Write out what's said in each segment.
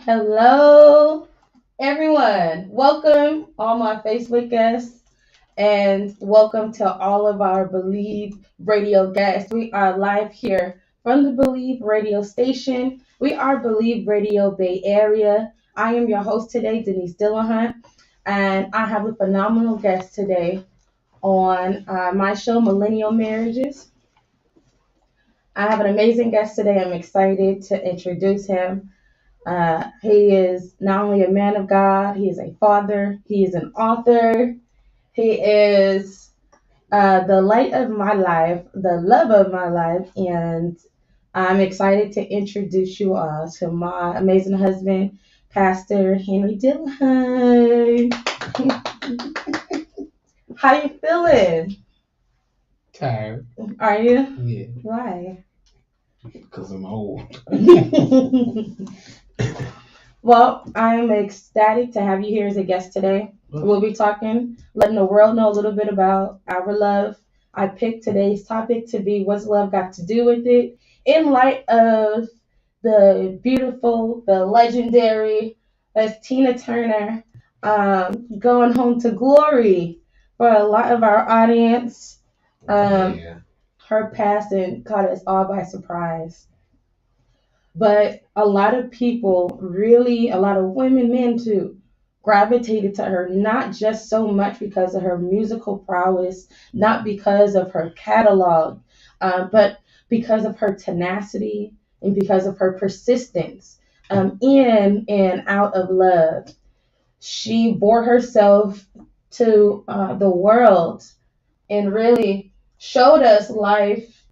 Hello, everyone. Welcome, all my Facebook guests, and welcome to all of our Believe Radio guests. We are live here from the Believe Radio station. We are Believe Radio Bay Area. I am your host today, Denese Dillihant, and I have a phenomenal guest today on my show, Millennial Marriages. I have an amazing guest today. I'm excited to introduce him. He is not only a man of God, he is a father, he is an author, he is the light of my life, the love of my life, and I'm excited to introduce you all to my amazing husband, Pastor Henry Dillihant. How you feeling? Tired. Are you? Yeah, Why? because I'm old. Well, I'm ecstatic to have you here as a guest today. We'll be talking, letting the world know a little bit about our love. I picked today's topic to be what's love got to do with it in light of the beautiful, the legendary, as Tina Turner going home to glory for a lot of our audience. Yeah. Her passing caught us all by surprise. But a lot of people really, a lot of women, men too, gravitated to her, not just so much because of her musical prowess, not because of her catalog, but because of her tenacity and because of her persistence in and out of love. She bore herself to the world and really showed us life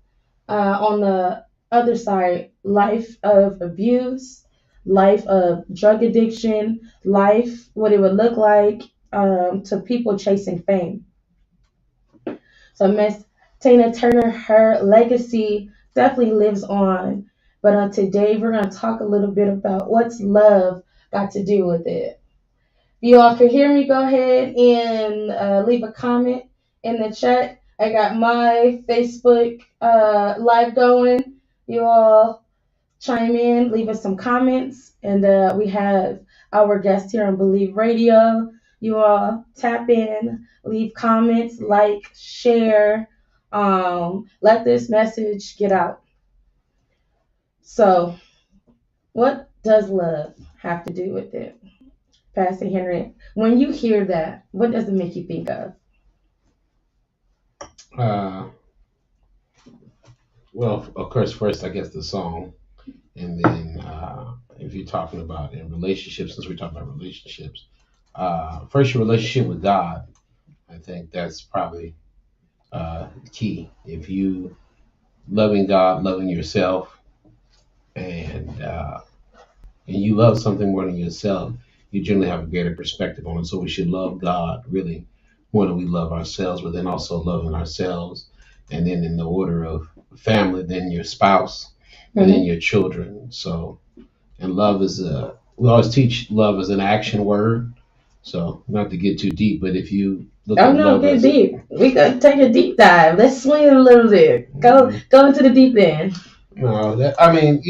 on the other side, life of abuse, life of drug addiction, life, what it would look like to people chasing fame. So Miss Tina Turner, her legacy definitely lives on. But today we're going to talk a little bit about what's love got to do with it. If you all could hear me, go ahead and leave a comment in the chat. I got my Facebook live going. You all chime in, leave us some comments, and we have our guest here on Believe Radio. You all tap in, leave comments, like, share, let this message get out. So, what does love have to do with it? Pastor Henry, when you hear that, what does it make you think of? Uh, well, of course, first I guess the song, and then if you're talking about in relationships, since we're talking about relationships, first your relationship with God. I think that's probably key. If you loving God, loving yourself, and you love something more than yourself, you generally have a greater perspective on it. So we should love God really more than we love ourselves, but then also loving ourselves. And then in the order of family, then your spouse, and then your children. So, and love is we always teach love as an action word. So not to get too deep, but if you look Oh at no, love get as deep. We could take a deep dive. Let's swing it a little bit. Go into the deep end. no, that I mean,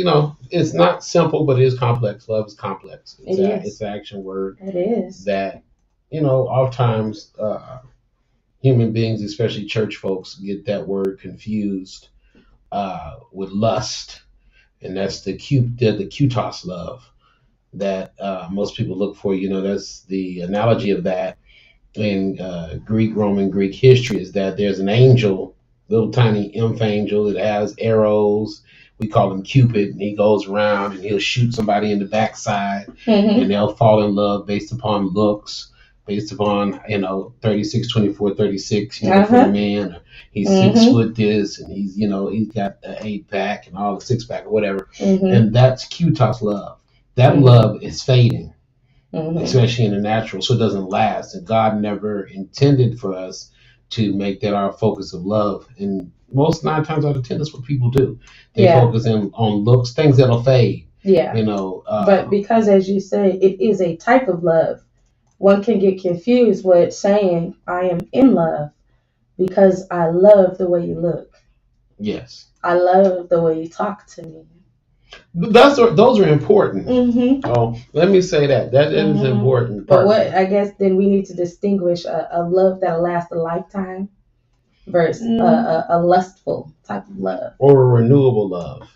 it's not simple, but it is complex. Love is complex. It's an action word It is. that, oftentimes human beings, especially church folks, get that word confused with lust, and that's the kutos love that most people look for. That's the analogy of that in Roman Greek history is that there's an angel, little tiny imp angel that has arrows. We call him Cupid, and he goes around and he'll shoot somebody in the backside, and they'll fall in love based upon looks, based upon 36, 24, 36. For the man, he's 6 foot this, and he's got the 8 pack and all the 6 pack or whatever, and that's Kutos love. That love is fading, especially in the natural, so it doesn't last. And God never intended for us to make that our focus of love. And most 9 times out of 10, that's what people do. They focus on looks, things that'll fade. Yeah. But because, as you say, it is a type of love, one can get confused with saying, I am in love because I love the way you look. Yes. I love the way you talk to me. Those are important. Mm-hmm. Oh, let me say that is an Mm-hmm. important But part. what I guess then we need to distinguish a love that'll last a lifetime versus a lustful type of love. Or a renewable love.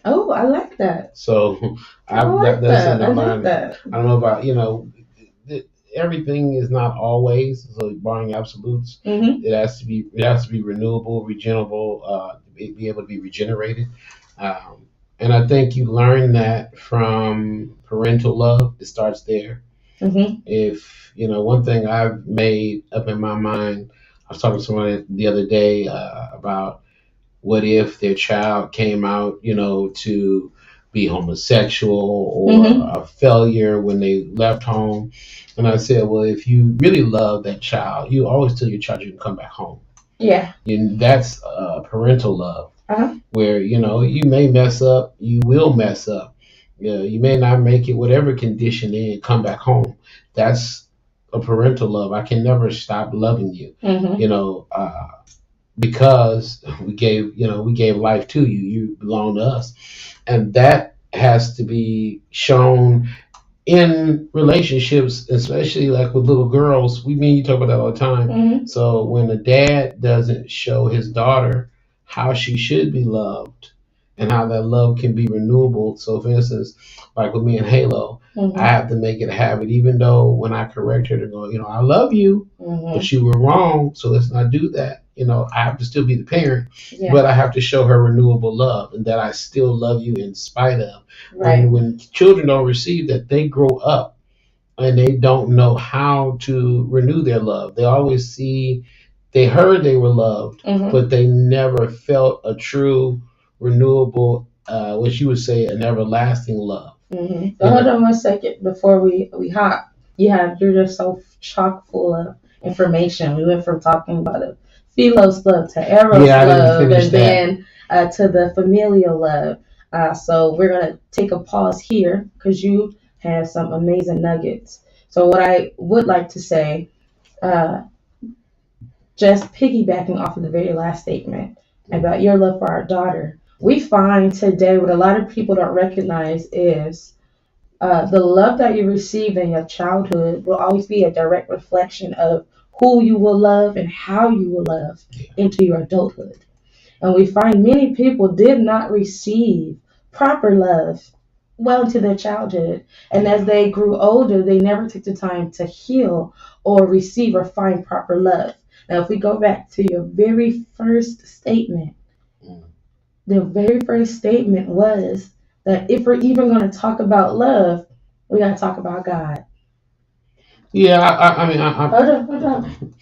Oh, I like that. So I like that's that. something I I like learned. that. I don't know about everything is not always, so barring absolutes. Mm-hmm. It has to be renewable, regenerable, be able to be regenerated. And I think you learn that from parental love. It starts there. Mm-hmm. If one thing I've made up in my mind, I was talking to someone the other day about what if their child came out, to be homosexual or Mm-hmm. a failure when they left home? And I said, well, if you really love that child, you always tell your child you can come back home. Yeah. That's parental love, Uh-huh. where you may mess up, you will mess up. You may not make it, whatever condition in, come back home. That's a parental love. I can never stop loving you. Mm-hmm. Because we gave life to you. You belong to us, and that has to be shown in relationships, especially like with little girls. You talk about that all the time. Mm-hmm. So when a dad doesn't show his daughter how she should be loved and how that love can be renewable. So for instance, like with me and Halo, Mm-hmm. I have to make it a habit, even though when I correct her to go, I love you, Mm-hmm. but you were wrong, so let's not do that. I have to still be the parent, Yeah. but I have to show her renewable love and that I still love you in spite of. Right. When children don't receive that, they grow up and they don't know how to renew their love. They heard they were loved, Mm-hmm. but they never felt a true, renewable, what you would say, an everlasting love. Mm-hmm. So hold on one second before we hop. You're just so chock full of information. We went from talking about a philos love to eros love, and then to the familial love. So we're gonna take a pause here because you have some amazing nuggets. So what I would like to say, uh, just piggybacking off of the very last statement about your love for our daughter, we find today what a lot of people don't recognize is the love that you receive in your childhood will always be a direct reflection of who you will love and how you will love into your adulthood. And we find many people did not receive proper love well into their childhood. And as they grew older, they never took the time to heal or receive or find proper love. Now, if we go back to your very first statement, the very first statement was that if we're even going to talk about love, we got to talk about God. Yeah, I mean, Hold on.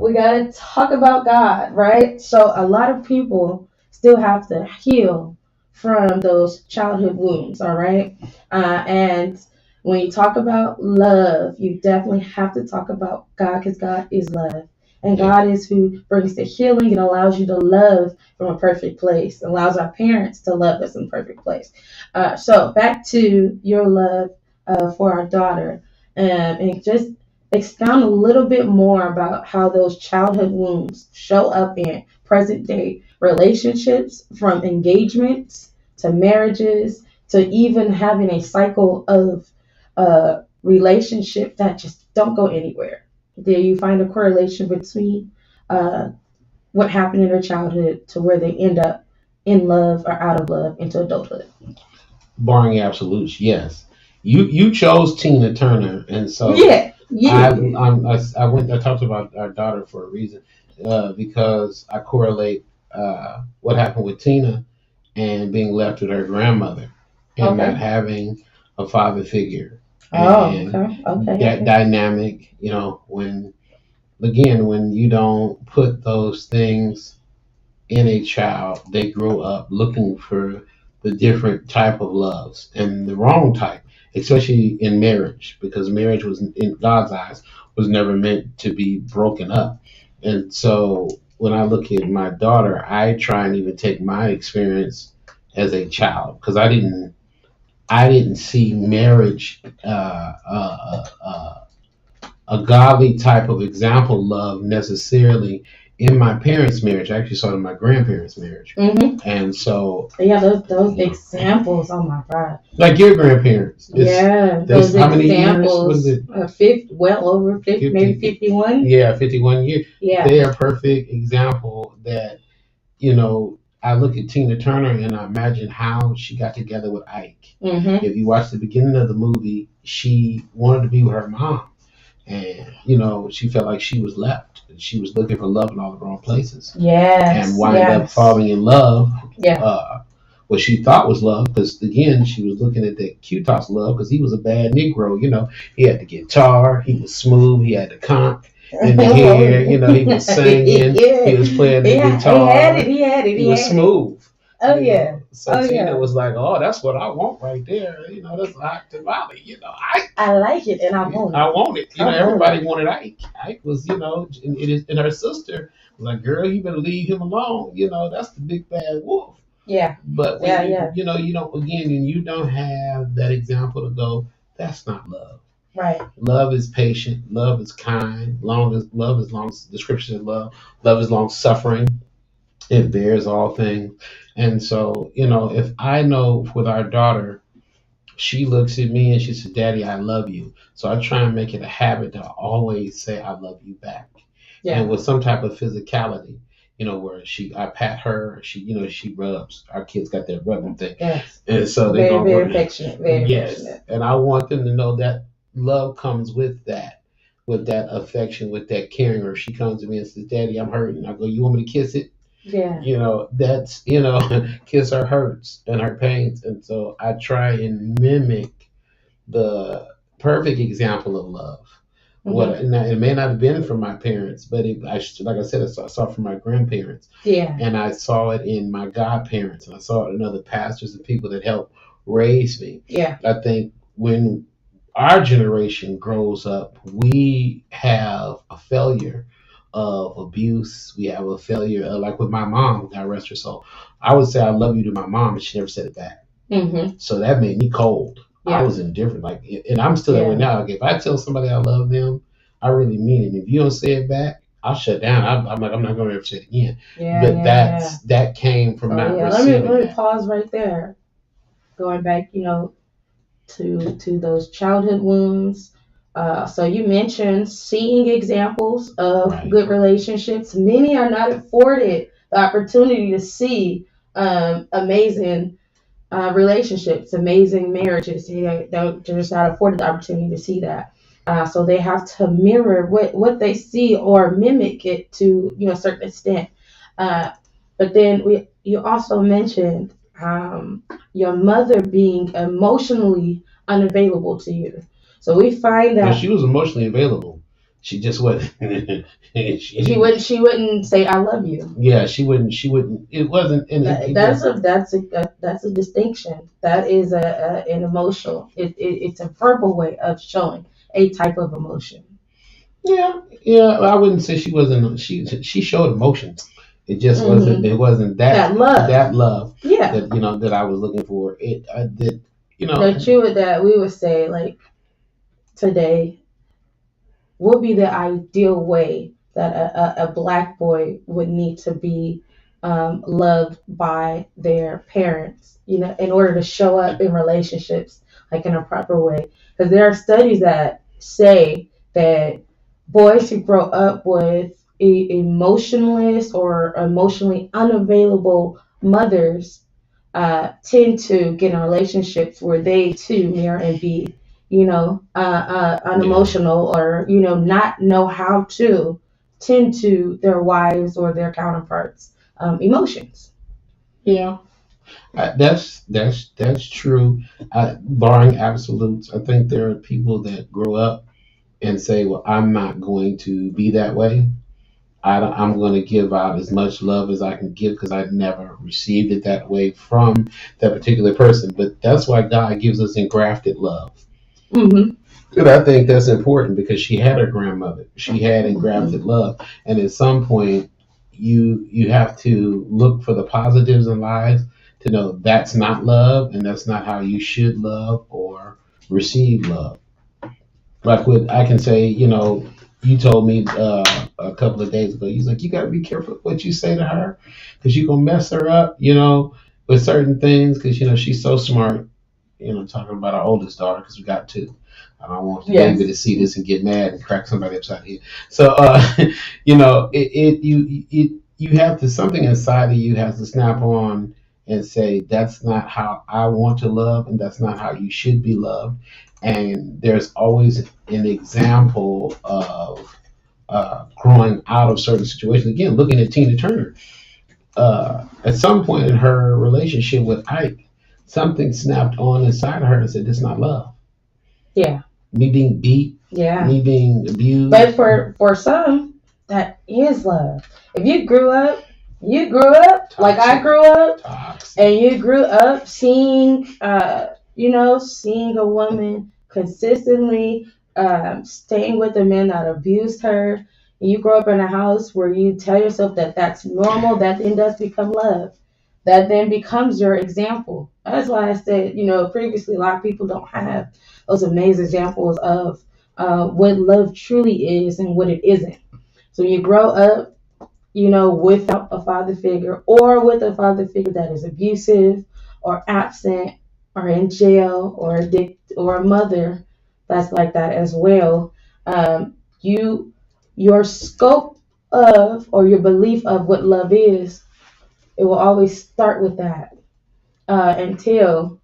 We got to talk about God, right? So a lot of people still have to heal from those childhood wounds, all right? And when you talk about love, you definitely have to talk about God because God is love. And God is who brings the healing and allows you to love from a perfect place, allows our parents to love us in a perfect place. So back to your love for our daughter, and just expound a little bit more about how those childhood wounds show up in present day relationships, from engagements to marriages to even having a cycle of relationship that just don't go anywhere. Do you find a correlation between uh, what happened in their childhood to where they end up in love or out of love into adulthood? Barring absolutes, yes. You chose Tina Turner, and so Yeah. I talked about our daughter for a reason, because I correlate what happened with Tina and being left with her grandmother and Okay. not having a father figure. Oh, And okay. that dynamic, when you don't put those things in a child, they grow up looking for the different type of loves and the wrong type, especially in marriage, because marriage was, in God's eyes, was never meant to be broken up. And so when I look at my daughter, I try and even take my experience as a child, because I didn't see marriage a godly type of example love necessarily in my parents' marriage. I actually saw it in my grandparents' marriage. And so, yeah, those examples. Oh my God. like your grandparents, Yeah, this those how many years? What examples. is it? Well over 50, maybe 51. Yeah, 51 years. Yeah. They are a perfect example that, you know, I look at Tina Turner and I imagine how she got together with Ike. If you watch the beginning of the movie, she wanted to be with her mom. And, you know, she felt like she was left. And she was looking for love in all the wrong places. Yes. And wind up falling in love. Yeah. What she thought was love, because again, she was looking at that Q-Toss love, because he was a bad Negro. You know, he had the guitar, he was smooth, he had the conch in the hair. You know, he was singing, he was playing the guitar. He had it. He was smooth. Oh yeah. So Tina was like, "Oh, that's what I want right there." You know, that's hot tamale. You know, I like it and I want it. I want it. You know, everybody wanted Ike. Ike was, you know, and her sister was like, "Girl, you better leave him alone. You know, that's the big bad wolf." Yeah. But when you know, you don't, again, and you don't have that example to go, that's not love. Right. Love is patient. Love is kind. Love is long. Description of love. Love is long suffering. It bears all things. And so, you know, if I know with our daughter, she looks at me and she says, "Daddy, I love you." So I try and make it a habit to always say, "I love you" back. Yeah. And with some type of physicality, you know, where I pat her, she rubs. Our kids got that rubbing thing. Yes. And so they go very affectionate. Very affectionate. And I want them to know that love comes with that affection, with that caring. Or she comes to me and says, "Daddy, I'm hurting." I go, "You want me to kiss it?" Yeah. You know, that's, you know, kiss her hurts and her pains. And so I try and mimic the perfect example of love. And it may not have been from my parents, but like I said, I saw it from my grandparents. Yeah. And I saw it in my godparents, and I saw it in other pastors and people that helped raise me. Yeah. I think when our generation grows up, we have a failure of abuse. We have a failure of, like with my mom, God rest her soul. I would say "I love you" to my mom, and she never said it back. So that made me cold. Yeah. I was indifferent, like, and I'm still that way now. Like, if I tell somebody I love them, I really mean it. If you don't say it back, I'll shut down. I'm like, I'm not going to ever say it again. That came from not receiving. Let me pause right there. Going back, you know, to those childhood wounds. So you mentioned seeing examples of good relationships. Many are not afforded the opportunity to see amazing relationships, amazing marriages. They're just not afforded the opportunity to see that. So they have to mirror what they see or mimic it to, you know, a certain extent. But then you also mentioned your mother being emotionally unavailable to you. So we find that she was emotionally available. She just wasn't. she wouldn't say "I love you." Yeah, she wouldn't. It wasn't. That's a distinction. That is an emotional. It's a verbal way of showing a type of emotion. Yeah. I wouldn't say she wasn't. She showed emotions. It just wasn't. It wasn't that love. That love. Yeah. That, you know, that I was looking for. That we would say, like, today would be the ideal way that a black boy would need to be loved by their parents, you know, in order to show up in relationships like in a proper way. Because there are studies that say that boys who grow up with emotionless or emotionally unavailable mothers tend to get in relationships where they too mirror and be, you know, unemotional or, you know, not know how to tend to their wives or their counterparts' emotions. Yeah. That's true. Barring absolutes, I think there are people that grow up and say, "Well, I'm not going to be that way. I'm going to give out as much love as I can give because I never received it that way from that particular person." But that's why God gives us engrafted love. And I think that's important because she had her grandmother. She had engrafted love. And at some point, you have to look for the positives in life to know that's not love and that's not how you should love or receive love. Like I can say, you know, You told me a couple of days ago. He's like, you got to be careful what you say to her, because you're gonna mess her up. With certain things, because she's so smart. Talking about our oldest daughter, because we got two. I don't want the baby Yes. to see this and get mad and crack somebody upside the head. So, you have to, something inside of you has to snap on and say, that's not how I want to love, and that's not how you should be loved. And there's always an example of growing out of certain situations. Again, looking at Tina Turner, at some point in her relationship with Ike, something snapped on inside of her and said, "This is not love." Yeah. Me being beat, Yeah. me being abused. But for some, that is love. If you grew up like I Toxic. grew up, Toxic. and you grew up seeing, seeing a woman consistently staying with a man that abused her. And you grow up in a house where you tell yourself that that's normal. That then does become love. That then becomes your example. That's why I said, previously, a lot of people don't have those amazing examples of what love truly is and what it isn't. So when you grow up, without a father figure, or with a father figure that is abusive or absent or in jail, or or a mother that's like that as well, you your scope of, or your belief of what love is, it will always start with that until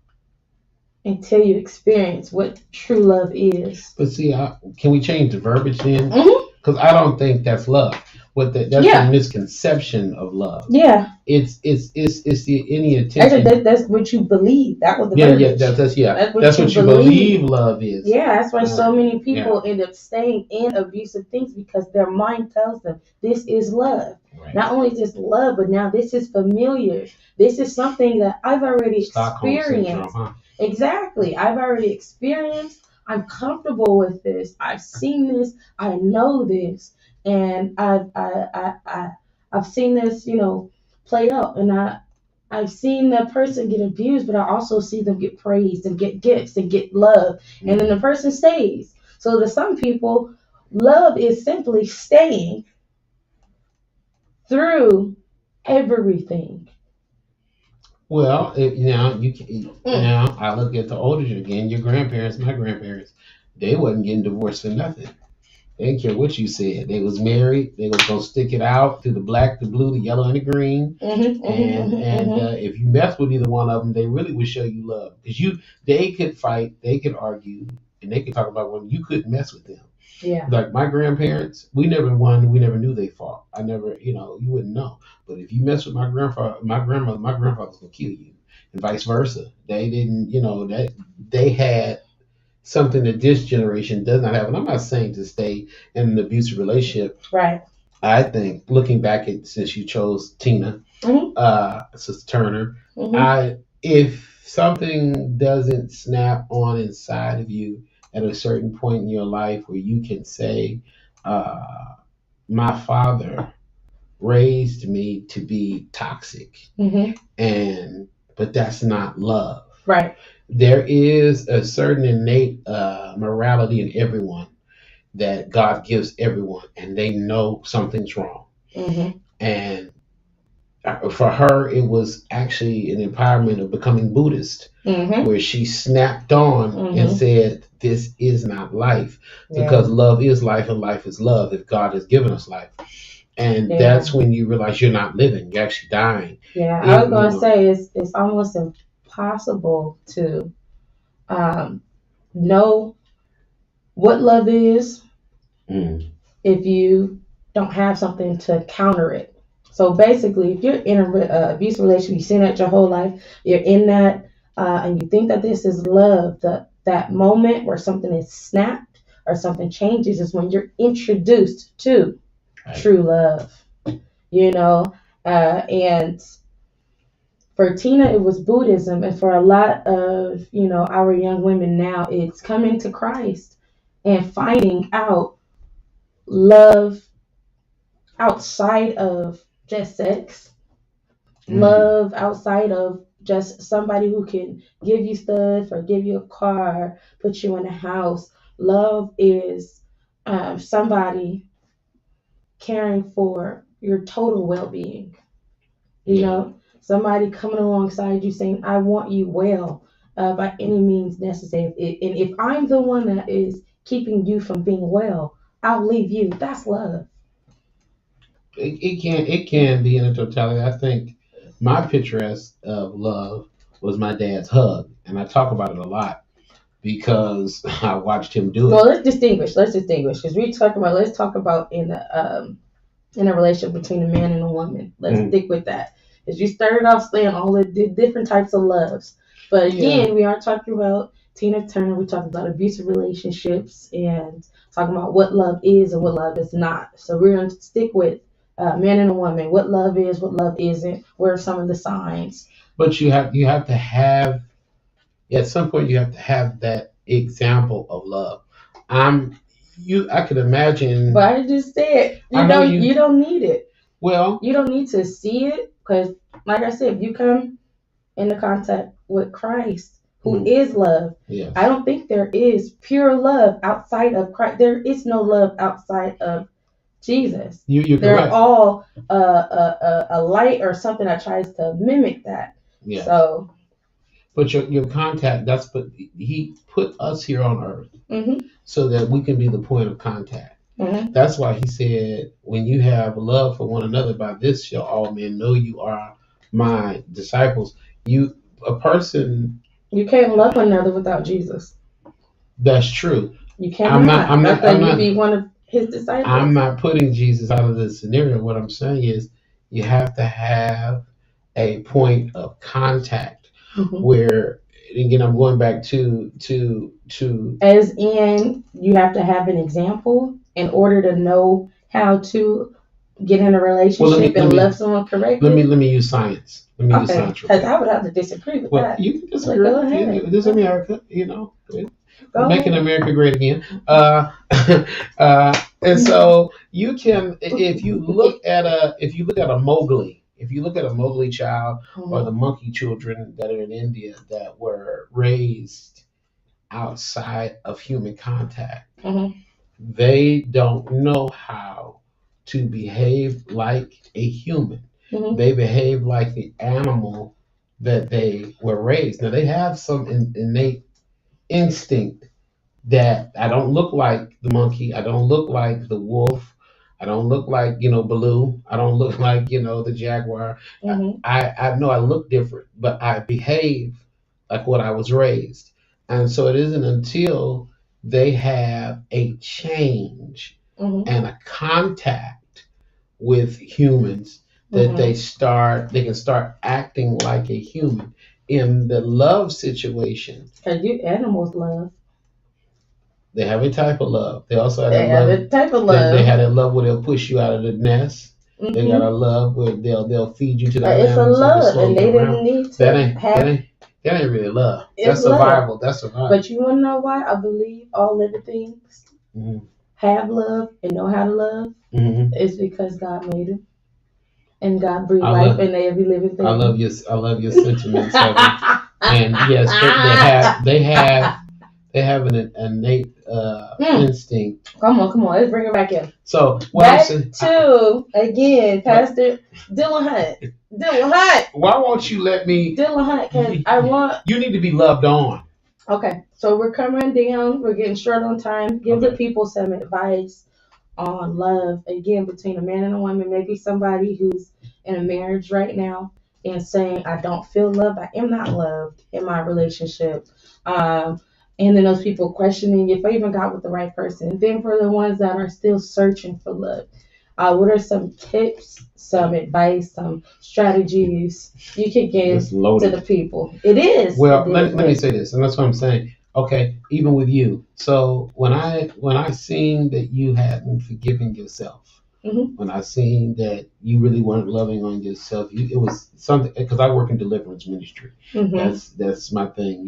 you experience what true love is. But see, can we change the verbiage then? Mm-hmm. Because I don't think that's love. That's Yeah. a misconception of love. Yeah. It's any Actually, attention. that's what you believe. That was the Yeah, verbiage. That's what you believe love is. Yeah, that's why so many Yeah. people end up staying in abusive things, because their mind tells them this is love. Right. Not only just love, but now this is familiar. This is something that I've already Stockholm experienced. syndrome, huh? Exactly. I've already experienced. I'm comfortable with this. I've seen this. I know this, and I've seen this, played out, and I've seen that person get abused, but I also see them get praised and get gifts and get love, and then the person stays. So to some people, love is simply staying through everything. Well, I look at the older again. Your grandparents, my grandparents, they wasn't getting divorced for nothing. They didn't care what you said. They was married. They was gonna stick it out through the black, the blue, the yellow, and the green. And if you mess with either one of them, they really would show you love, because they could fight, they could argue, and they could talk about when you couldn't mess with them. Yeah. Like my grandparents, we never won. We never knew they fought. I never, you wouldn't know. But if you mess with my grandfather, my grandmother, my grandfather's gonna kill you, and vice versa. They didn't, that they had something that this generation does not have. And I'm not saying to stay in an abusive relationship. Right. I think, looking back at, since you chose Tina, Sister Turner, if something doesn't snap on inside of you at a certain point in your life where you can say, my father raised me to be toxic, but that's not love. Right. There is a certain innate morality in everyone that God gives everyone, and they know something's wrong. And for her, it was actually an empowerment of becoming Buddhist, where she snapped on and said, "This is not life, because love is life, and life is love. If God has given us life." And that's when you realize you're not living; you're actually dying. Yeah, I was gonna say it's almost impossible to know what love is if you don't have something to counter it. So basically, if you're in an abusive relationship, you've seen that your whole life, you're in that, and you think that this is love, that moment where something is snapped or something changes is when you're introduced to true love. And for Tina, it was Buddhism, and for a lot of our young women now, it's coming to Christ and finding out love outside of just sex, love outside of just somebody who can give you stuff or give you a car, put you in a house. Love is somebody caring for your total well-being. You Yeah. know, somebody coming alongside you saying, "I want you well by any means necessary." And if I'm the one that is keeping you from being well, I'll leave you. That's love. It can be in a totality. I think my picture as of love was my dad's hug, and I talk about it a lot because I watched him do Well, it. let's distinguish. Let's distinguish because we talking about. Let's talk about in a relationship between a man and a woman. Let's Mm. stick with that. Because you started off saying all the different types of loves, but Yeah, again, we are talking about Tina Turner. We're talking about abusive relationships and talking about what love is and what love is not. So we're going to stick with man and a woman. What love is, what love isn't. What are some of the signs? but you have to have at some point you have to have that example of love. I'm you. I could imagine. But I just said I you know don't. you. You don't need it. Well, You don't need to see it because, like I said, if you come into contact with Christ, who mm, is love. yes, I don't think there is pure love outside of Christ. There is no love outside of Jesus. you're They're correct. all a light or something that tries to mimic that. Yes, So, but your contact. That's what he put us here on earth hmm so that we can be the point of contact. hmm That's why he said, "When you have love for one another, by this shall all men know you are my disciples." You a person you can't love one another without Jesus. that's true. You I'm not. cannot. I'm That's not. why I'm you not. be one of his I'm disciples. not putting Jesus out of the scenario. What I'm saying is, you have to have a point of contact hmm where, again, I'm going back to. As in, you have to have an example in order to know how to get in a Well, let me relationship let and me love someone let me correctly. let me use science. Let me use Okay, science real because quick. I would have to disagree with Well, that. you can But go disagree. ahead. This is Go ahead. America, We're Go making ahead. America great again. And so you can, if you look at a Mowgli, if you look at a Mowgli child or the Mhm, monkey children that are in India that were raised outside of human contact, mhm, they don't know how to behave like a human. mhm, They behave like the animal that they were raised. Now they have some innate instinct that I don't look like the monkey. I don't look like the wolf. I don't look like, Baloo. I don't look like, the jaguar. I, mhm, I know I look different, but I behave like what I was raised. And so it isn't until they have a change mhm, and a contact with humans that mhm. they can start acting like a human. In the love situation, Because you animals love. they have a type of love. They also have They that have love. a type of They love. had a love where they'll push you out of the nest. They got a hmm love where they'll feed you to the It's a lambs and just love, and slowly they get didn't around. need That to ain't that have ain't that ain't really love. it's That's love. survival. That's survival. But you want to know why I believe all living things hmm have love and know how to love? hmm It's because God made them and God breathed I life love in every living I love thing. your sentiments, Heaven. And yes, they have an innate Mm, instinct. come on, let's bring it back in. So what I'm Back saying, to again, but Pastor Dillihant. Dillihant. why won't you let me? Dillihant, because I want. You need to be loved on. Okay, so we're coming down. We're getting short on time. Give the Okay. people some advice on love again between a man and a woman. Maybe somebody who's in a marriage right now and saying, "I don't feel loved. I am not loved in my relationship." Um, and then those people questioning if I even got with the right person. And then for the ones that are still searching for love, what are some tips, some advice, some strategies you could give It's to the loaded. people? It is. Well, It is let me loaded. say this, and that's what I'm saying. Okay, even with you. So when I seen that you hadn't forgiven yourself, hmm when I seen that you really weren't loving on yourself, it was something because I work in deliverance ministry. hmm That's my thing.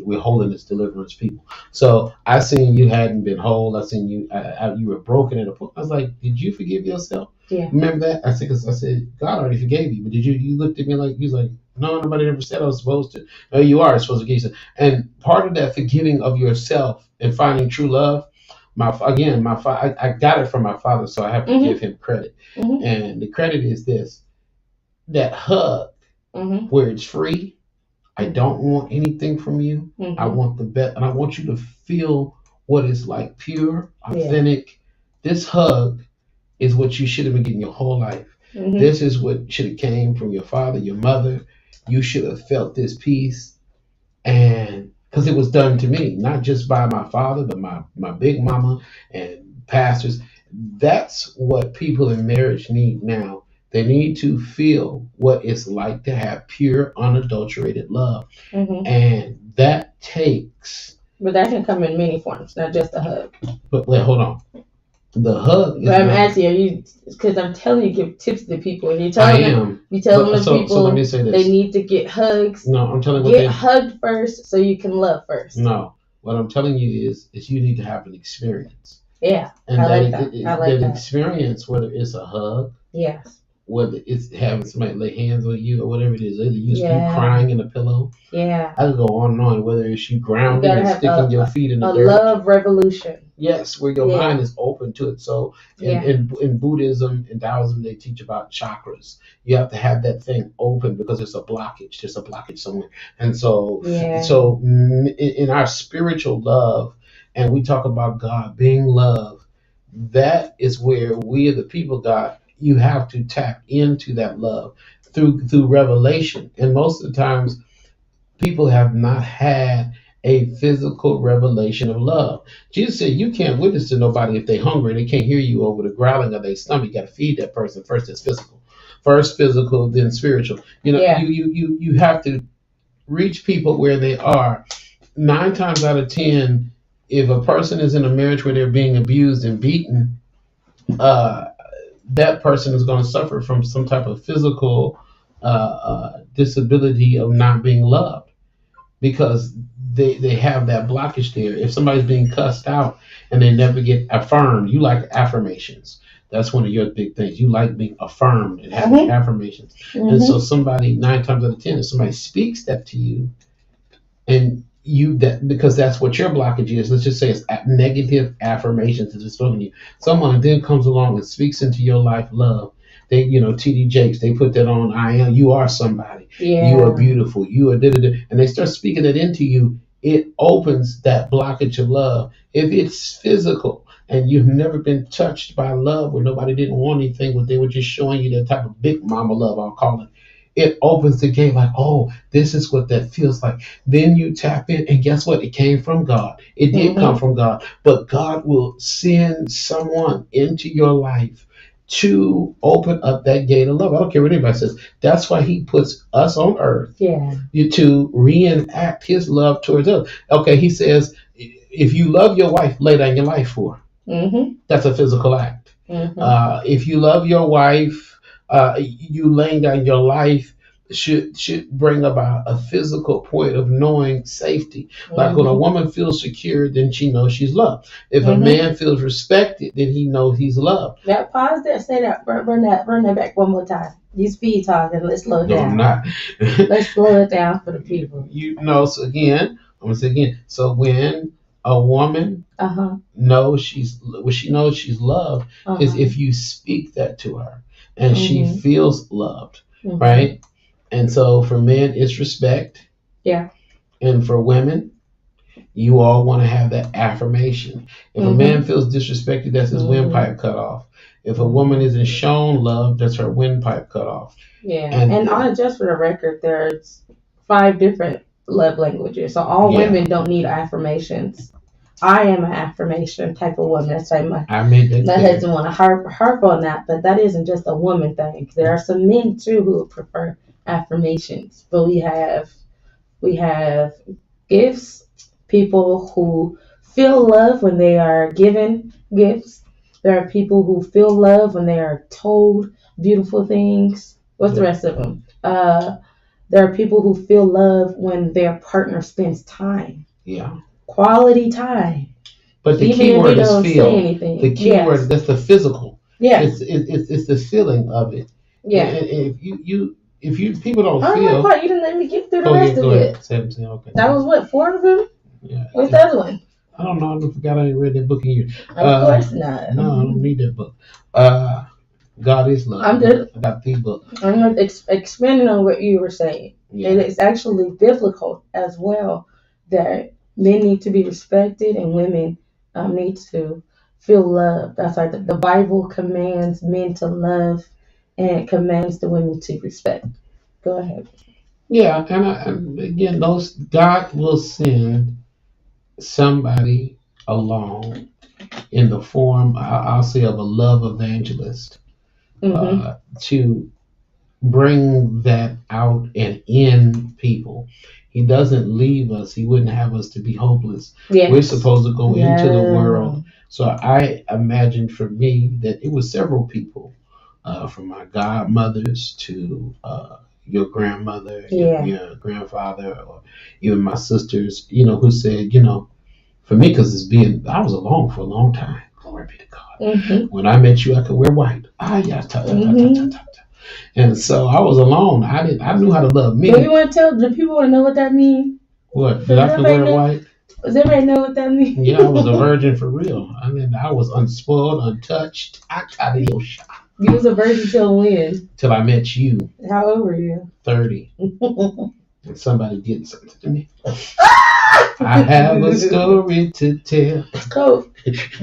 We're holiness deliverance people. So I seen you hadn't been whole. I seen you were broken at a point. I was like, did you forgive yourself? Yeah. Remember that? I said, 'cause I said God already forgave you, but did you? You looked at me like you was like, no, nobody ever said I was supposed to. No, you are supposed to forgive yourself. And part of that forgiving of yourself and finding true love my father, I got it from my father, so I have to Mhm. give him credit. Mhm. And the credit is this: that hug Mhm. where it's free. I don't want anything from you. I Mhm. want the best, and I want you to feel what it's like, pure, Yeah. authentic. This hug is what you should have been getting your whole life. Mhm. This is what should have came from your father, your mother. You should have felt this peace, and because it was done to me, not just by my father, but my big mama and pastors. That's what people in marriage need now. They need to feel what it's like to have pure, unadulterated love, Mhm. and that takes. But that can come in many forms, not just a hug. But wait, hold on. The hug But is I'm not. asking, are you? Because I'm telling you, give tips to people, and I am. you telling But the so let me people say they this. need to get hugs. No, I'm telling what Get they. hugged first, so you can love first. No, what I'm telling you is you need to have an experience, Yeah, and I that like that. I like that that. experience, whether it's a hug, Yes. whether it's having somebody lay hands on you or whatever it is, either you Yeah. crying in a pillow. Yeah. I could go on and on. Whether it's you You grounding gotta and have sticking your feet in the a dirt. love revolution. Yes, where your Yeah. mind is open to it. So Yeah. in Buddhism and Taoism, they teach about chakras. You have to have that thing open because there's a blockage. There's a blockage somewhere. And so Yeah. in our spiritual love, and we talk about God being love, that is where we are the people of God. You have to tap into that love through revelation. And most of the times people have not had a physical revelation of love. Jesus said, "You can't witness to nobody if they're hungry. They can't hear you over the growling of their stomach. You got to feed that person first. It's physical, first physical, then spiritual. You know, Yeah. you have to reach people where they are. 9 times out of 10, if a person is in a marriage where they're being abused and beaten, uh, that person is going to suffer from some type of physical disability of not being loved." Because they have that blockage there. If somebody's being cussed out and they never get affirmed, you like affirmations. That's one of your big things. You like being affirmed and having affirmations. And so somebody 9 times out of 10, if somebody speaks that to you, and you that because that's what your blockage is. Let's just say it's negative affirmations that is spoken to you. Someone then comes along and speaks into your life love. They, TD Jakes, they put that on. I am. You are somebody. Yeah. You are beautiful. You are da-da-da. And they start speaking it into you. It opens that blockage of love. If it's physical and you've never been touched by love where nobody didn't want anything, but they were just showing you that type of big mama love, I'll call it. It opens the gate like, oh, this is what that feels like. Then you tap in, and guess what? It came from God. It did come from God. But God will send someone into your life to open up that gate of love. I don't care what anybody says. That's why He puts us on earth. Yeah. To reenact His love towards us. Okay, He says, if you love your wife, lay down your life for her. Mm-hmm. That's a physical act. Mm-hmm. If you love your wife, you laying down your life should bring about a physical point of knowing safety. Like when a woman feels secure, then she knows she's loved. If a man feels respected, then he knows he's loved. Now pause there. Say that. Run that back one more time. You speed talking. Let's slow it No, down. I'm not. Let's slow it down for the people. So again, I'm gonna say again. So when a woman knows she's loved is if you speak that to her and she feels loved, right? And so for men, it's respect. Yeah. And for women, you all want to have that affirmation. If a man feels disrespected, that's his windpipe cut off. If a woman isn't shown love, that's her windpipe cut off. Yeah. And just for the record, there's 5 different love languages. So all women don't need affirmations. I am an affirmation type of woman. That's why my husband want to harp on that, but that isn't just a woman thing. There are some men too who prefer affirmations, but we have gifts, people who feel love when they are given gifts. There are people who feel love when they are told beautiful things. What's the rest of them? There are people who feel love when their partner spends time. Yeah. Quality time. But the key word is feel. The key word, that's the physical. Yeah. It's the feeling of it. Yeah. And if you people don't feel. You didn't let me get through the rest of it. Okay. That was what, 4 of them? Yeah. What's the other one? I don't know. I forgot I ain't read that book in years. Of course not. No, I don't need that book. Uh, God is love. I'm just I got the book. I'm not expanding on what you were saying. Yeah. And it's actually biblical as well that men need to be respected and women need to feel loved. That's why the Bible commands men to love and it commands the women to respect. Go ahead. Yeah, and again, those God will send somebody along in the form, I'll say, of a love evangelist Mm-hmm. to bring that out and in people. He doesn't leave us. He wouldn't have us to be hopeless. Yes. We're supposed to go into the Yeah. world. So I imagined for me that it was several people, from my godmothers to your grandmother, Yeah. your grandfather, or even my sisters, who said, for me, because I was alone for a long time. Glory be to God. Mm-hmm. When I met you, I could wear white. And so I was alone. I knew how to love me. Do you want to tell the people want to know what that means? What? Did I could wear white? Does everybody know what that means? Yeah, I was a virgin for real. I mean, I was unspoiled, untouched. You was a virgin till when? Till I met you. How old were you? 30. And somebody did something to me. I have a story to tell. So,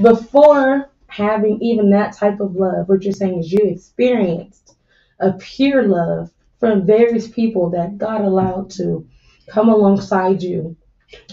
before having even that type of love, what you're saying is you experienced a pure love from various people that God allowed to come alongside you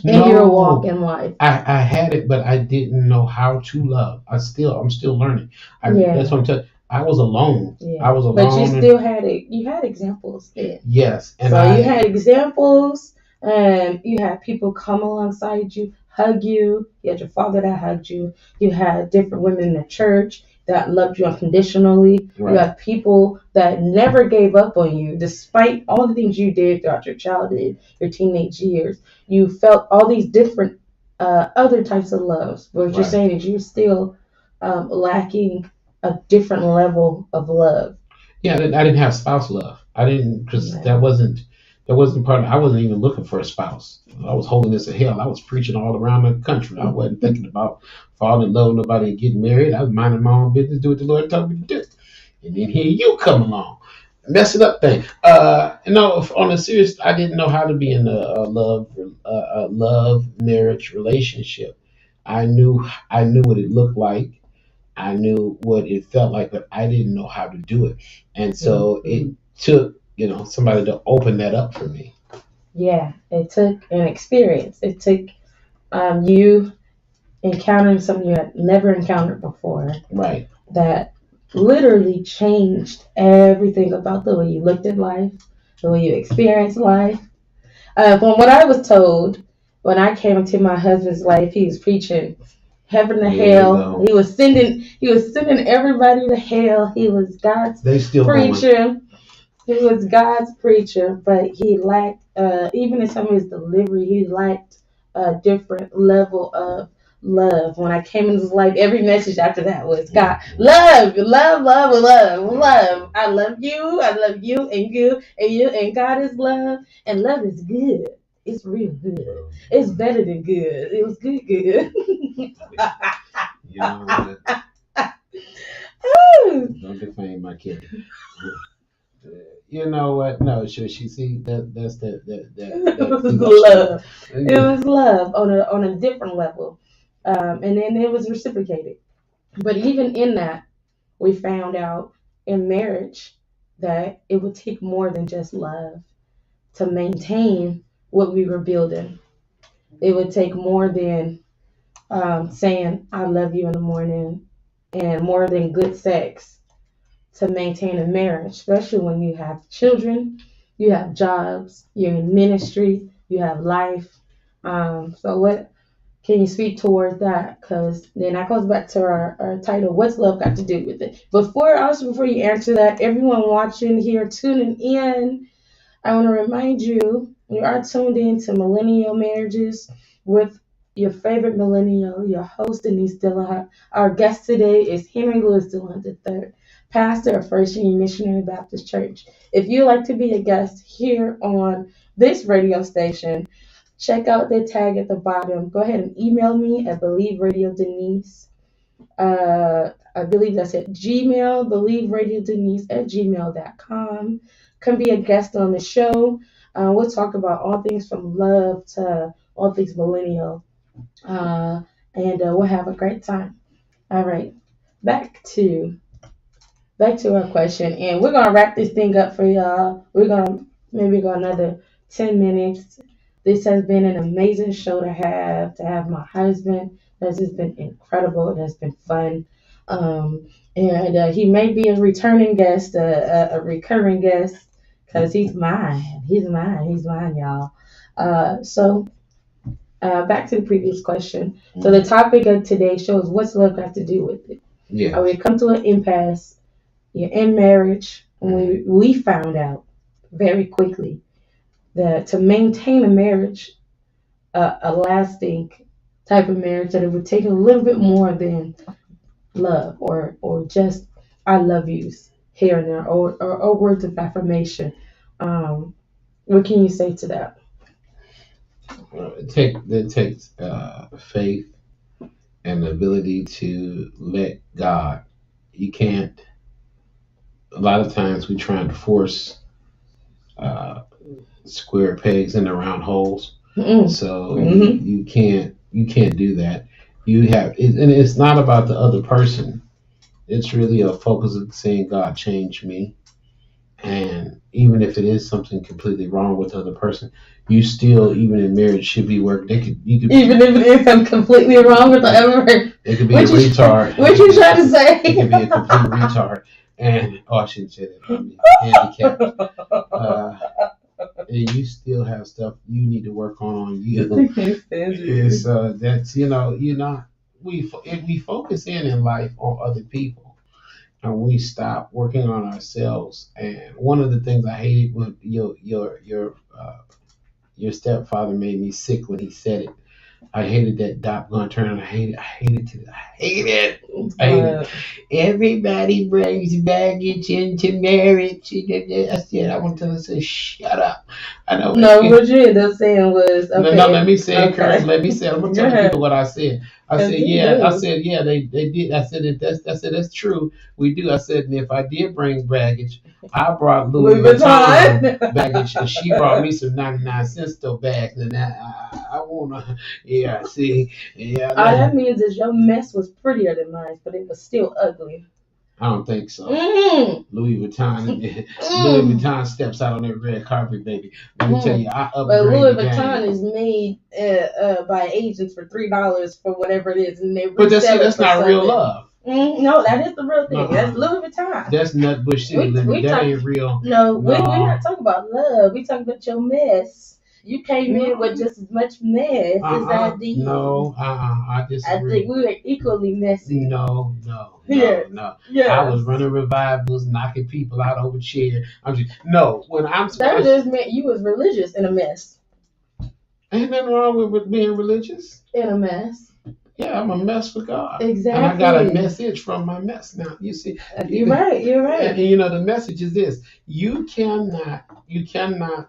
in your walk in life. I had it, but I didn't know how to love. I'm still learning. That's what I'm telling you. I was alone. Yeah. I was alone. But you still had it. You had examples then. Yes. And so you had examples, and you had people come alongside you, hug you. You had your father that hugged you. You had different women in the church that loved you unconditionally. Right. You had people that never gave up on you, despite all the things you did throughout your childhood, your teenage years. You felt all these different other types of loves. What you're saying is you're still lacking a different level of love. Yeah, I didn't have spouse love. I didn't, because that wasn't part of. I wasn't even looking for a spouse. I was holding this of hell. I was preaching all around the country. I wasn't thinking about falling in love with nobody and getting married. I was minding my own business, do what the Lord told me to do. And then here you come along, messing up things. On a serious, I didn't know how to be in a love marriage relationship. I knew what it looked like. I knew what it felt like, but I didn't know how to do it. And so it took, somebody to open that up for me. Yeah, it took an experience. It took you encountering something you had never encountered before. Right. That literally changed everything about the way you looked at life, the way you experienced life. From what I was told, when I came into my husband's life, he was preaching heaven to hell. He was sending everybody to hell. He was God's preacher. He was God's preacher, but he lacked, even in some of his delivery, he lacked a different level of love. When I came into his life, every message after that was God, love, love, love, love, love. I love you, and you, and God is love, and love is good. It's real good. It's better than good. It was good. You know what? Don't defame my kid. You know what? No, she see that's that love. It was love on a different level, and then it was reciprocated. But even in that, we found out in marriage that it would take more than just love to maintain what we were building. It would take more than saying I love you in the morning, and more than good sex to maintain a marriage, especially when you have children, you have jobs, you're in ministry, you have life. So what can you speak towards that? Because then that goes back to our title, what's love got to do with it? Before you answer that, everyone watching here, tuning in, I want to remind you, we are tuned in to Millennial Marriages with your favorite millennial, your host, Denese Dillihant. Our guest today is Henry Louis Dillihant III, pastor of First Union Missionary Baptist Church. If you'd like to be a guest here on this radio station, Check out the tag at the bottom. Go ahead and email me at Believe Radio Denise. I believe that's at Gmail, believeradiodenise@gmail.com. Come be a guest on the show. We'll talk about all things from love to all things millennial. And we'll have a great time. All right. Back to our question, and we're gonna wrap this thing up for y'all. We're gonna maybe go another 10 minutes. This has been an amazing show to have my husband. This has been incredible. It has been fun. And he may be a returning guest, a recurring guest, because he's mine. He's mine. He's mine, y'all. So back to the previous question. So the topic of today's show is what's love got to do with it? Yeah. We come to an impasse. You're in marriage, and we found out very quickly that to maintain a marriage, a lasting type of marriage, that it would take a little bit more than love or just I love yous here and there or words of affirmation. What can you say to that? It takes faith and the ability to let God. You can't. A lot of times we try to force square pegs into round holes. Mm-mm. So you can't do that. You have, and it's not about the other person. It's really a focus of saying, God, change me. And even if it is something completely wrong with the other person, you still, even in marriage, should be working. Even if it is something completely wrong with the other person, it could be a retard. What you trying to say? It could be a complete retard. And I shouldn't say that. I mean, handicapped. And you still have stuff you need to work on you. It's that's you're not. We focus in life on other people, and we stop working on ourselves. And one of the things I hated when your stepfather made me sick when he said it. I hated that doggone turn. I hate it. Everybody brings baggage into marriage. I said, I want to say, shut up. I know. No, what you ended up saying was, okay. No, let me say it, Curtis. Let me say it. I'm going to tell people what I said. I said, yeah, they did. I said, that's true. We do. I said, and if I did bring baggage, I brought Louis Vuitton baggage, and she brought me some 99-cent store bags, and I wanna, yeah. See, yeah. All that means is your mess was prettier than mine, but it was still ugly. I don't think so. Louis Vuitton steps out on that red carpet, baby. Let me tell you, I upgraded. But Louis Vuitton is made by agents for $3 for whatever it is, and they but that's not real love. No, that is the real thing. That's Louis Vuitton. That's Nutbush City living. That ain't real. No, we're not talking about love. We talking about your mess. You came in with just as much mess as I did. No, I disagree. I think we were equally messy. No. Yes. I was running revivals, knocking people out over chairs. That just meant you was religious in a mess. Ain't nothing wrong with being religious. In a mess. Yeah, I'm a mess for God. Exactly. And I got a message from my mess. Now, you see. You're right. And the message is this. You cannot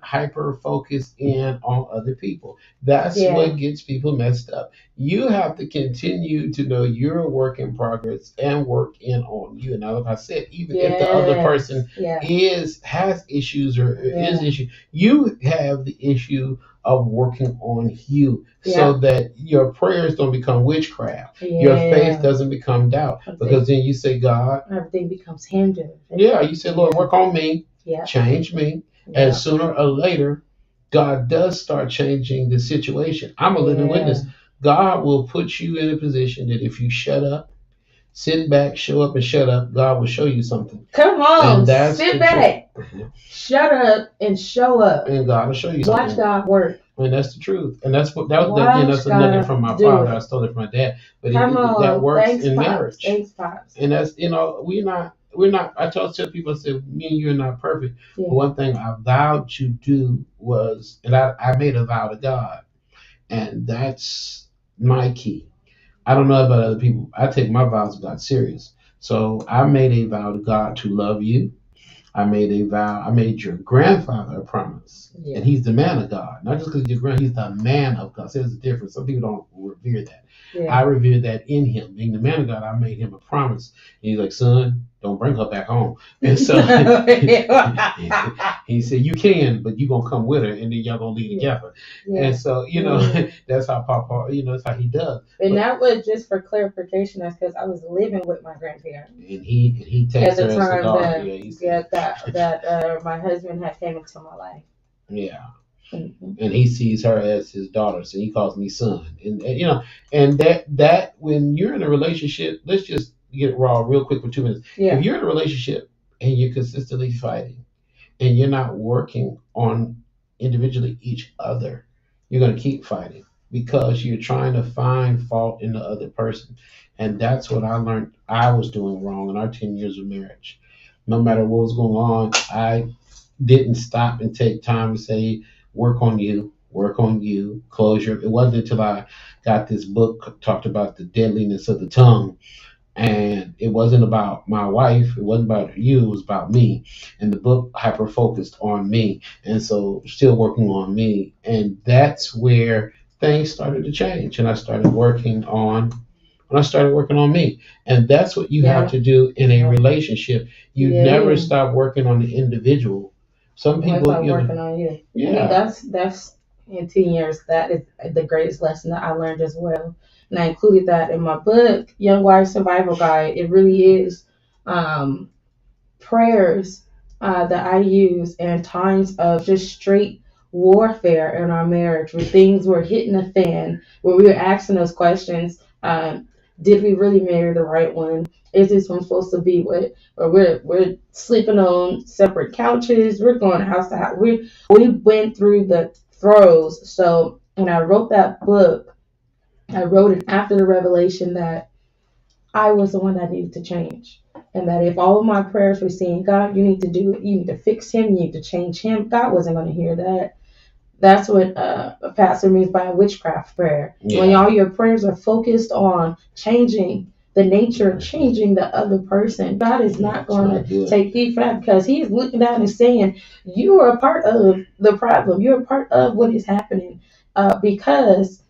hyper focus in on other people. That's what gets people messed up. You have to continue to know you're a work in progress and work in on you. And like I said, even if the other person has issues or is issue, you have the issue of working on you so that your prayers don't become witchcraft. Your faith doesn't become doubt. Because then you say, God, everything becomes hindered. Yeah, you say, Lord, work on me, change me. And sooner or later, God does start changing the situation. I'm a living witness. God will put you in a position that if you shut up, sit back, show up and shut up, God will show you something. Come on, sit back, shut up and show up. And God will show you something. Watch God work. And that's the truth. And that's that's nothing from my father. I stole it from my dad. But that works in marriage. Thanks, Pops. And that's, we're not, I tell people, I said, me and you are not perfect. But one thing I vowed to do was, and I made a vow to God. And that's my key. I don't know about other people. I take my vows to God serious. So I made a vow to God to love you. I made a vow. I made your grandfather a promise, Yeah. and he's the man of God. Not just because he's the man of God. So there's a difference. Some people don't revere that. I Yeah. revere that in him, being the man of God. I made him a promise. And he's like, son, don't bring her back home. And so he said, you can, but you gonna come with her, and then y'all gonna leave Yeah. together. Yeah. And so that's how Papa, that's how he does. And But that was just for clarification. That's because I was living with my grandparents and he at takes the her as a time daughter. that Yeah, he said, my husband had came into my life. yeah. Mm-hmm. And he sees her as his daughter, so he calls me son. And that when you're in a relationship, let's just get it raw real quick for 2 minutes. Yeah. If you're in a relationship and you're consistently fighting and you're not working on individually each other, you're going to keep fighting because you're trying to find fault in the other person. And that's what I learned I was doing wrong in our 10 years of marriage. No matter what was going on, I didn't stop and take time to say, work on you, close your. It wasn't until I got this book talked about the deadliness of the tongue, and it wasn't about my wife, it wasn't about you, it was about me. And the book hyper focused on me, and so still working on me, and that's where things started to change, and I started working on me. And that's what you have Yeah. to do in a Yeah. relationship. You Yeah. never stop working on the individual. Some Once people, I'm working on you. I mean, that's in 10 years. That is the greatest lesson that I learned as well. And I included that in my book, Young Wife Survival Guide. It really is um, prayers that I use in times of just straight warfare in our marriage, where things were hitting the fan, where we were asking those questions. Did we really marry the right one? Is this one supposed to be with? Or we're sleeping on separate couches. We're going house to house. We went through the throes. So when I wrote that book, I wrote it after the revelation that I was the one that needed to change. And that if all of my prayers were saying, God, you need to do it, you need to fix him, you need to change him, God wasn't going to hear that. That's what a pastor means by a witchcraft prayer. Yeah. When all your prayers are focused on changing the nature, changing the other person, God is not going to take heed for that, because he's looking down and saying, you are a part of the problem. You're a part of what is happening because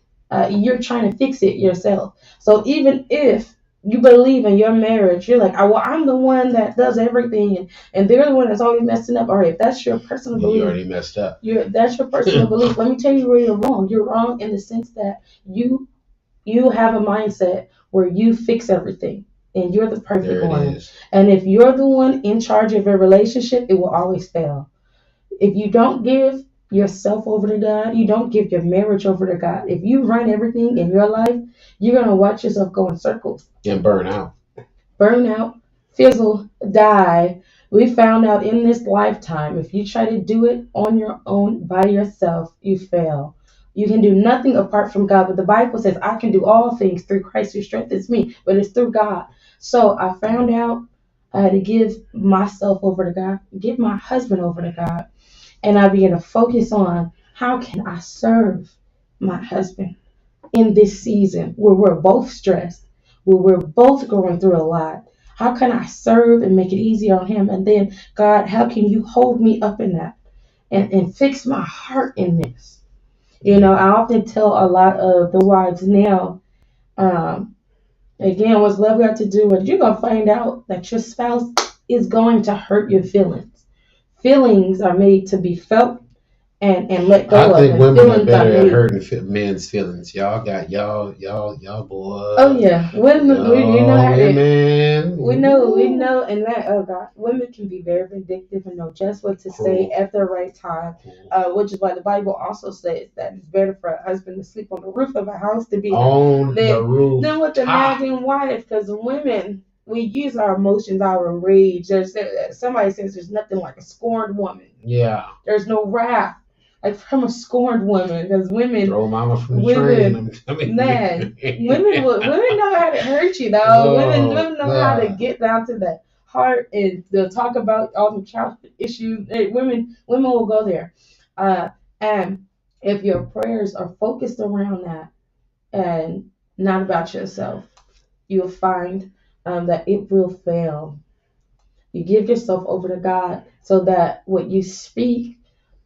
you're trying to fix it yourself. So even if you believe in your marriage, you're like, oh, well, I'm the one that does everything, and they're the one that's always messing up. All right, if that's your personal belief, you already messed up. That's your personal belief. Let me tell you where you're wrong. You're wrong in the sense that you have a mindset where you fix everything and you're the perfect one. And if you're the one in charge of a relationship, it will always fail. If you don't give yourself over to God, you don't give your marriage over to God. If you run everything in your life, you're going to watch yourself go in circles. And burn out. Burn out, fizzle, die. We found out in this lifetime, if you try to do it on your own, by yourself, you fail. You can do nothing apart from God. But the Bible says, I can do all things through Christ who strengthens me. But it's through God. So I found out to give myself over to God, give my husband over to God. And I began to focus on, how can I serve my husband in this season where we're both stressed, where we're both going through a lot? How can I serve and make it easier on him? And then, God, how can you hold me up in that and fix my heart in this? I often tell a lot of the wives now, again, what's love got to do with, you're going to find out that your spouse is going to hurt your feelings. Feelings are made to be felt and let go of. I think women are better at hurting men's feelings. Y'all boys. Oh yeah, women. We know how to. We know, and that. Oh God, women can be very vindictive and know just what to say at the right time. Which is why the Bible also says that it's better for a husband to sleep on the roof of a house than with the nagging wife. Because women, we use our emotions, our rage. Somebody says there's nothing like a scorned woman. Yeah. There's no wrath like from a scorned woman, because women throw mama from the train. Man, women know how to hurt you, though. Women know how to get down to the heart, and they'll talk about all the childhood issues. Women will go there, and if your prayers are focused around that and not about yourself, you'll find that it will fail. You give yourself over to God so that what you speak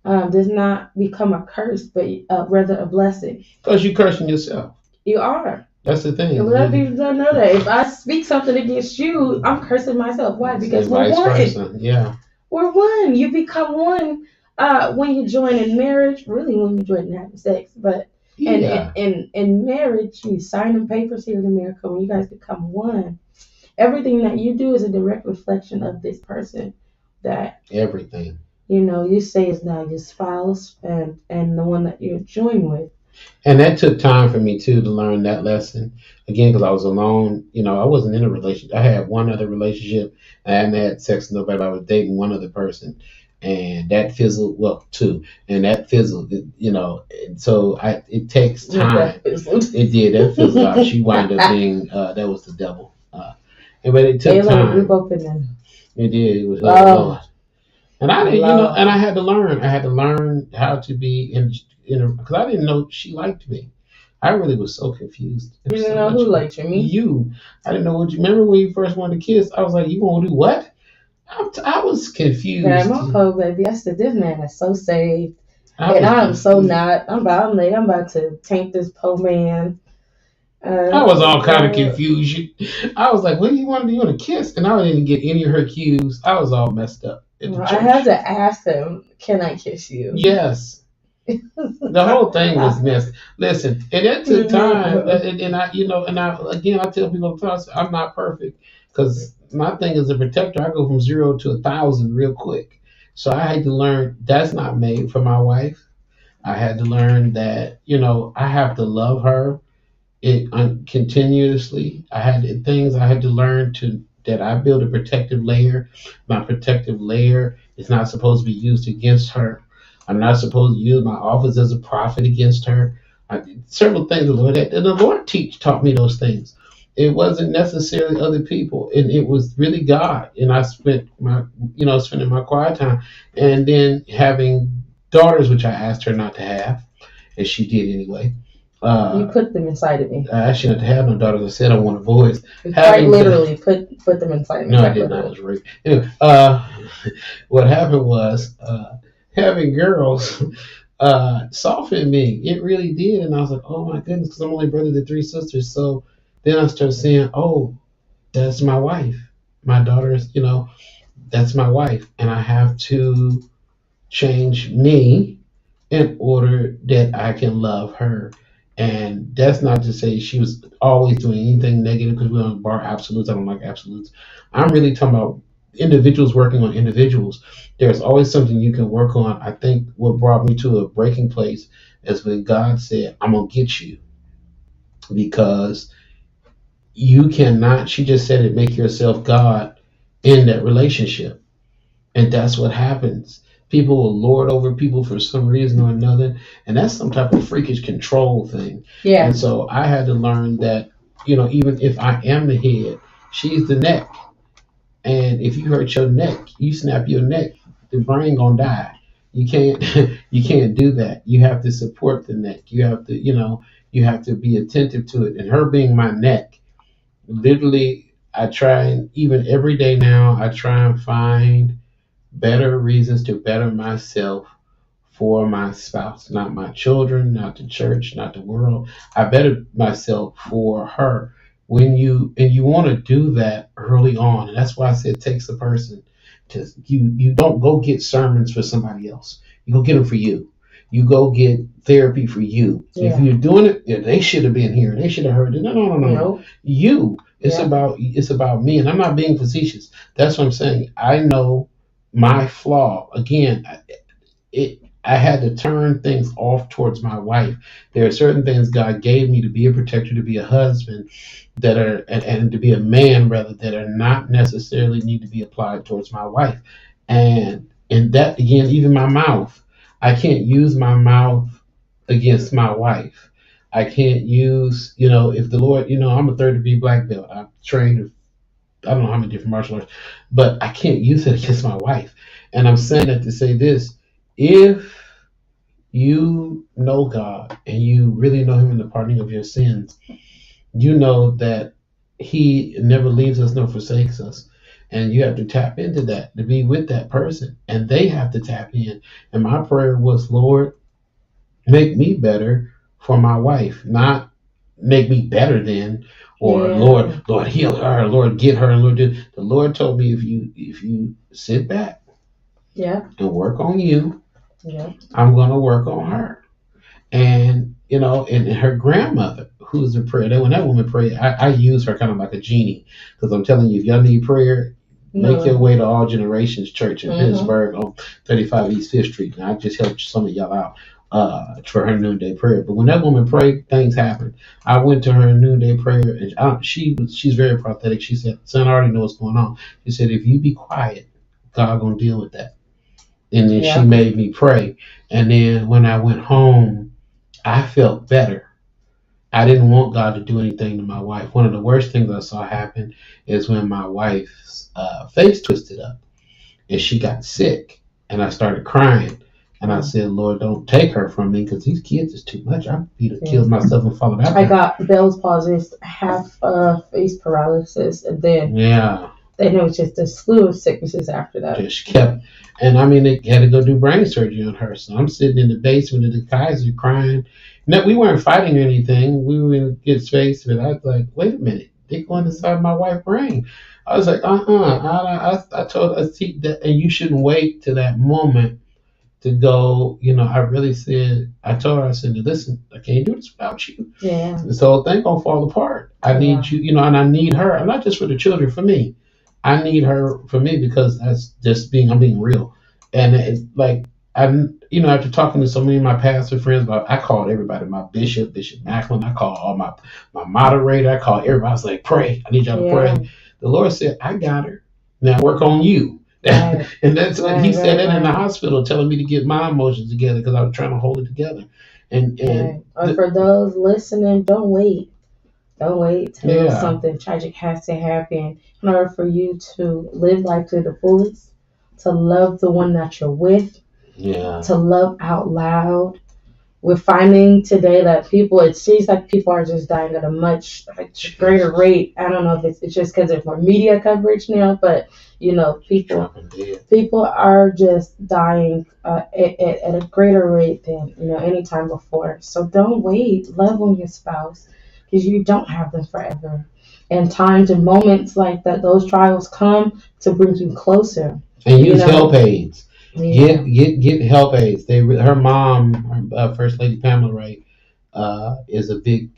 does not become a curse, but rather a blessing. Because you're cursing yourself. You are. That's the thing. And a lot of people don't know that. If I speak something against you, I'm cursing myself. Why? Because we're vice one. versa. Yeah. We're one. You become one when you join in marriage. Really, when you join in having sex, but Yeah. in marriage, you sign them papers here in America. When you guys become one, everything that you do is a direct reflection of this person. That everything. you say is now your spouse and the one that you're joined with. And that took time for me too to learn that lesson. Again, because I was alone. I wasn't in a relationship. I had one other relationship. I hadn't had sex with nobody. I was dating one other person, and that fizzled. Well, two, and that fizzled. And so it takes time. It did. That fizzled out. She wound up being that was the devil. But it took time. It did. It was Lord. And I didn't, and I had to learn. I had to learn how to be because I didn't know she liked me. I really was so confused. You didn't know who liked you? Me? You. I didn't know what you remember when you first wanted to kiss. I was like, you want to do what? I was confused. Grandma, oh baby, I said this man is so saved, and I'm so not. I'm about to taint this poor man. I was all kind of confusion. I was like, what do you want to do? You want to kiss? And I didn't get any of her cues. I was all messed up. I had to ask him, can I kiss you? Yes. The whole thing was messed. Listen, and it took time. And I tell people, I'm not perfect because my thing is a protector. I go from 0 to 1,000 real quick. So I had to learn that's not made for my wife. I had to learn that, I have to love her continuously. I had things I had to learn that I build a protective layer. My protective layer is not supposed to be used against her. I'm not supposed to use my office as a prophet against her. Several things the Lord taught me those things. It wasn't necessarily other people, and it was really God. And I spent spending my quiet time, and then having daughters, which I asked her not to have, and she did anyway. You put them inside of me. I actually not to have no daughters. I said I want boys. Quite literally put them inside of me. No, I did not. I was raped. Anyway, what happened was having girls softened me. It really did, and I was like, oh my goodness, because I'm only brother to 3 sisters. So then I started saying, oh, that's my wife. My daughter's, that's my wife, and I have to change me in order that I can love her. And that's not to say she was always doing anything negative because we don't bar absolutes. I don't like absolutes. I'm really talking about individuals working on individuals. There's always something you can work on. I think what brought me to a breaking place is when God said, I'm going to get you because you cannot, she just said it, make yourself God in that relationship. And that's what happens. People will lord over people for some reason or another, and that's some type of freakish control thing. Yeah. And so I had to learn that, even if I am the head, she's the neck. And if you hurt your neck, you snap your neck, the brain gonna die. You can't you can't do that. You have to support the neck. You have to, you have to be attentive to it. And her being my neck, literally I try and even every day now I try and find better reasons to better myself for my spouse, not my children, not the church, not the world. I better myself for her. When you want to do that early on, and that's why I said it takes a person to you don't go get sermons for somebody else. You go get them for you. You go get therapy for you. Yeah. If you're doing it, they should have been here. They should have heard it. No. You. It's about me, and I'm not being facetious. That's what I'm saying. I know my flaw. Again, I had to turn things off towards my wife. There are certain things God gave me to be a protector, to be a husband, that are and to be a man rather, that are not necessarily need to be applied towards my wife. And that again, even my mouth, I can't use my mouth against my wife. I can't use, if the Lord, I'm a 3rd-degree black belt. I've trained, I don't know how many different martial arts, but I can't use it against my wife. And I'm saying that to say this: if you know God and you really know Him in the pardoning of your sins, you know that He never leaves us nor forsakes us. And you have to tap into that to be with that person. And they have to tap in. And my prayer was, Lord, make me better for my wife, not make me better than, or Yeah. Lord heal her, Lord get her, and Lord do. The Lord told me if you sit back Yeah. and work on you, Yeah. I'm gonna work on her. And and her grandmother, who's a prayer. When that woman prayed, I use her kind of like a genie, because I'm telling you, if y'all need prayer, make your No. way to All Generations Church in Mm-hmm. Pittsburgh on 35 East Fifth Street. And I just helped some of y'all out for her noonday prayer. But when that woman prayed, things happened. I went to her noonday prayer, and she's very prophetic. She said, "Son, I already know what's going on." She said, "If you be quiet, God gonna deal with that." And then she Yeah. made me pray. And then when I went home, I felt better. I didn't want God to do anything to my wife. One of the worst things I saw happen is when my wife's face twisted up and she got sick, and I started crying. And I said, Lord, don't take her from me, because these kids is too much. I'd be to kill myself and fall out. I got Bell's palsy, half face paralysis, and then Yeah, it was just a slew of sicknesses after that. just kept, and I mean, they had to go do brain surgery on her. So I'm sitting in the basement of the Kaiser crying. No, we weren't fighting or anything. We were in a good space, but I was like, wait a minute, they going inside my wife's brain. I was like, I told her, see that, and you shouldn't wait to that moment to go. I really said, I told her, I said, listen, I can't do this without you. Yeah. This whole thing gonna fall apart. I need you, and I need her, and not just for the children, for me. I need her for me, because that's just I'm being real. And it's like, after talking to so many of my pastor friends, I called everybody, my Bishop Macklin, I called all my moderator, I called everybody. I was like, pray. I need y'all to pray. The Lord said, I got her. Now work on you. Right. And that's what he said that in the hospital, telling me to get my emotions together, because I was trying to hold it together. And for those listening, don't wait. Don't wait till yeah, something tragic has to happen in order for you to live life to the fullest, to love the one that you're with, yeah, to love out loud. We're finding today that it seems like people are just dying at a much greater rate. I don't know if it's just because there's more media coverage now, but people are just dying at a greater rate than any time before. So don't wait. Love on your spouse, because you don't have them forever. And times and moments like that, those trials come to bring you closer. And use help aids. Yeah. Get help aids. Her mom, First Lady Pamela Wright, is a big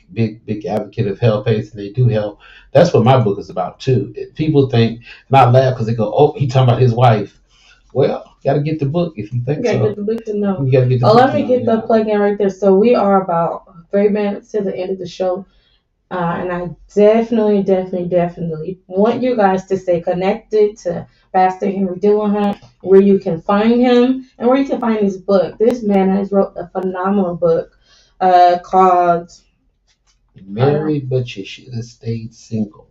advocate of help aids, and they do help. That's what my book is about too. People think, and I laugh because they go, "Oh, he talking about his wife." Well, you got to get the book if you think You so. gotta get the book to know. You got to get the book. Let me get the plug in right there. So we are about 3 minutes to the end of the show. And I definitely want you guys to stay connected to Pastor Henry Dillihant, where you can find him and where you can find his book. This man has wrote a phenomenal book called Married, but you should have stayed single.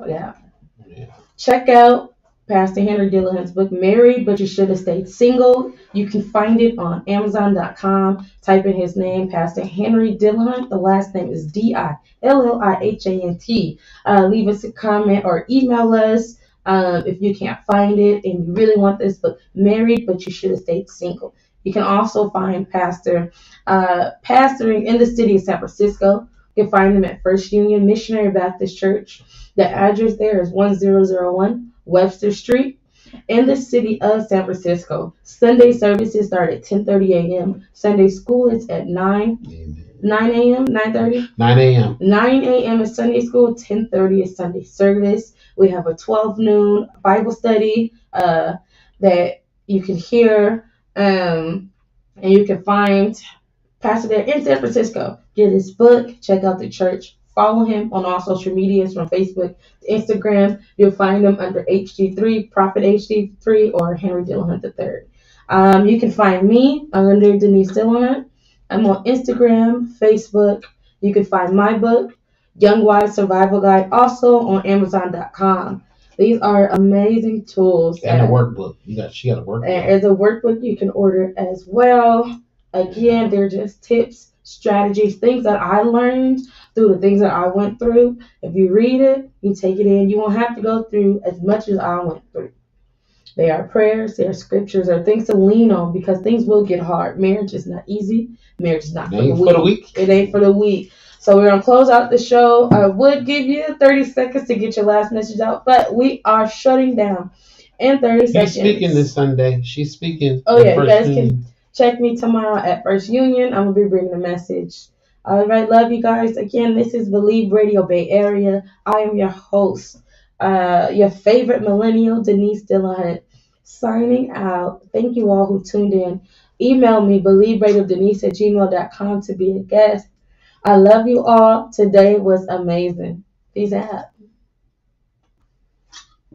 Yeah. Yeah. Check out Pastor Henry Dillihant's book, Married, But You Should Have Stayed Single. You can find it on Amazon.com. Type in his name, Pastor Henry Dillihant. The last name is Dillihant. Leave us a comment or email us if you can't find it and you really want this book, Married, But You Should Have Stayed Single. You can also find Pastor pastoring in the city of San Francisco. You can find him at First Union Missionary Baptist Church. The address there is 1001 Webster Street in the city of San Francisco. Sunday services start at 10:30 a.m. Sunday school is at 9 a.m., 9:30? 9 a.m. 9 a.m. is Sunday school, 10:30 is Sunday service. We have a 12 noon Bible study that you can hear, and you can find Pastor there in San Francisco. Get his book, check out the church, follow him on all social medias from Facebook to Instagram. You'll find him under HD3, Prophet HD3, or Henry Dillihant III. You can find me under Denese Dillihant. I'm on Instagram, Facebook. You can find my book, Young Wives Survival Guide, also on Amazon.com. These are amazing tools. And a workbook. She got a workbook. There's a workbook you can order as well. Again, they're just tips, strategies, things that I learned through the things that I went through. If you read it, you take it in. You won't have to go through as much as I went through. They are prayers, they are scriptures, or things to lean on because things will get hard. Marriage is not easy. Marriage is not It for the ain't for the weak. weak. It ain't for the weak. So we're gonna close out the show. I would give you 30 seconds to get your last message out, but we are shutting down in 30 He's speaking this seconds. Sunday. She's speaking Oh in yeah, you First guys can Union. check me tomorrow at First Union. I'm gonna be bringing a message. All right, love you guys. Again, this is Believe Radio Bay Area. I am your host, your favorite millennial, Denese Dillihant, signing out. Thank you all who tuned in. Email me, believeradiodenise@gmail.com to be a guest. I love you all. Today was amazing. Peace out.